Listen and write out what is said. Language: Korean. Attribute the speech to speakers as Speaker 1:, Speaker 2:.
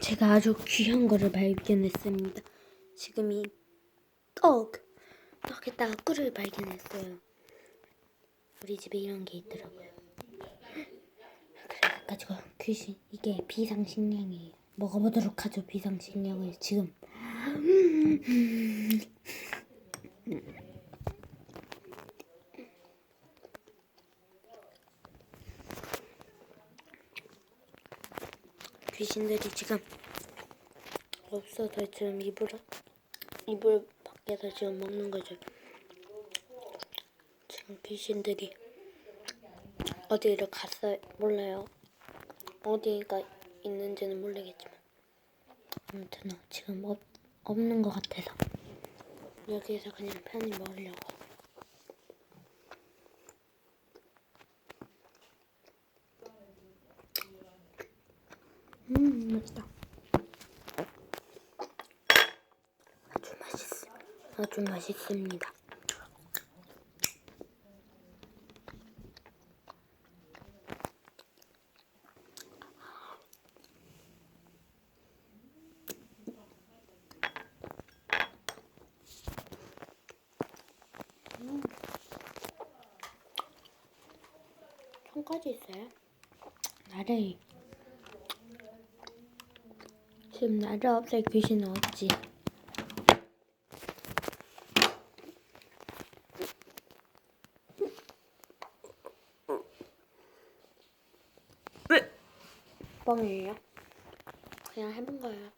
Speaker 1: 제가 아주 귀한 거를 발견했습니다. 지금 이 떡에다가 꿀을 발견했어요. 우리 집에 이런 게 있더라고요. 그래가지고 귀신, 이게 비상식량이에요. 먹어보도록 하죠. 비상식량을 지금. 귀신들이 지금 없어서 지금 이불 밖에서 지금 먹는 거죠. 지금 귀신들이 어디를 갔어요? 몰라요. 어디가 있는지는 모르겠지만 아무튼 지금 없는 것 같아서 여기에서 그냥 편히 먹으려고. 맛있다. 아주 맛있습니다. 손까지 있어요. 지금 나를 없앨 귀신은 없지. 뻥이에요. 그냥 해본 거예요.